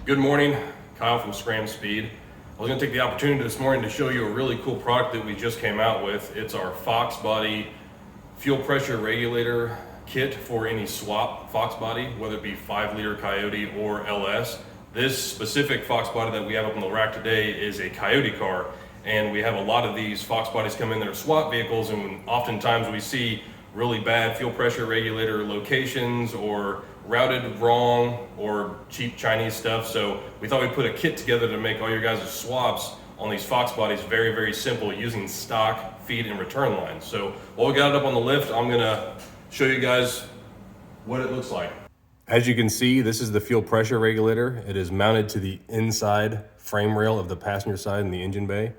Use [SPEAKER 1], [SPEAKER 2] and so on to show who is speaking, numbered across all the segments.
[SPEAKER 1] Good morning, Kyle from Scram Speed. I was going to take the opportunity this morning to show you a really cool product that we just came out with. It's our Fox Body fuel pressure regulator kit for any swap Fox Body, whether it be 5-liter Coyote or LS. This specific Fox Body that we have up on the rack today is a Coyote car, and we have a lot of these Fox Bodies come in that are swap vehicles, and oftentimes we see really bad fuel pressure regulator locations or routed wrong or cheap Chinese stuff. So we thought we'd put a kit together to make all your guys' swaps on these Fox Bodies very, very simple using stock feed and return lines. So while we got it up on the lift, I'm gonna show you guys what it looks like. As you can see, this is the fuel pressure regulator. It is mounted to the inside frame rail of the passenger side in the engine bay,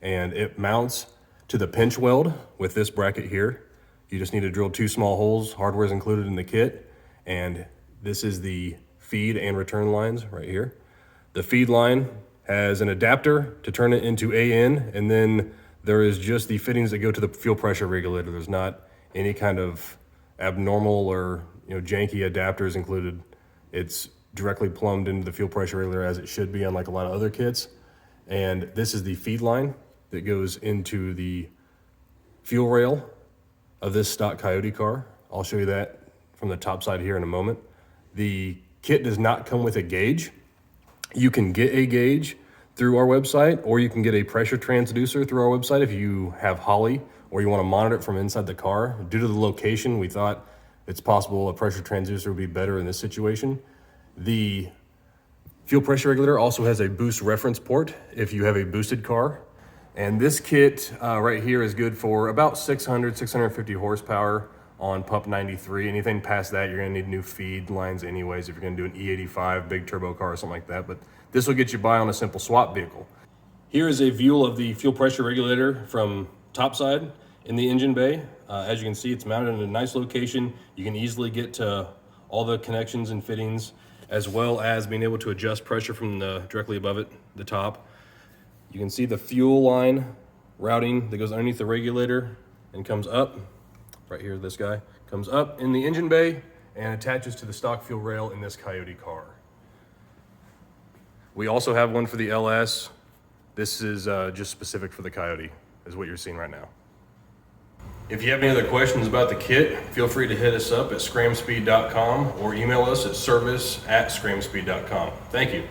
[SPEAKER 1] and it mounts to the pinch weld with this bracket here. You just need to drill 2 small holes. Hardware is included in the kit. And this is the feed and return lines right here. The feed line has an adapter to turn it into AN, and then there is just the fittings that go to the fuel pressure regulator. There's not any kind of abnormal or janky adapters included. It's directly plumbed into the fuel pressure regulator as it should be, unlike a lot of other kits. And this is the feed line that goes into the fuel rail of this stock Coyote car. I'll show you that from the top side here in a moment. The kit does not come with a gauge. You can get a gauge through our website, or you can get a pressure transducer through our website if you have Holly or you want to monitor it from inside the car. Due to the location, we thought it's possible a pressure transducer would be better in this situation. The fuel pressure regulator also has a boost reference port if you have a boosted car. And this kit right here is good for about 650 horsepower on pump 93. Anything past that, you're gonna need new feed lines anyways if you're gonna do an E85 big turbo car or something like that, but this will get you by on a simple swap vehicle. Here is a view of the fuel pressure regulator from topside in the engine bay. As you can see, it's mounted in a nice location. You can easily get to all the connections and fittings, as well as being able to adjust pressure from directly above it, the top. You can see the fuel line routing that goes underneath the regulator and comes up. Right here, this guy comes up in the engine bay and attaches to the stock fuel rail in this Coyote car. We also have one for the LS. This is just specific for the Coyote, is what you're seeing right now. If you have any other questions about the kit, feel free to hit us up at scramspeed.com or email us at service@scramspeed.com. Thank you.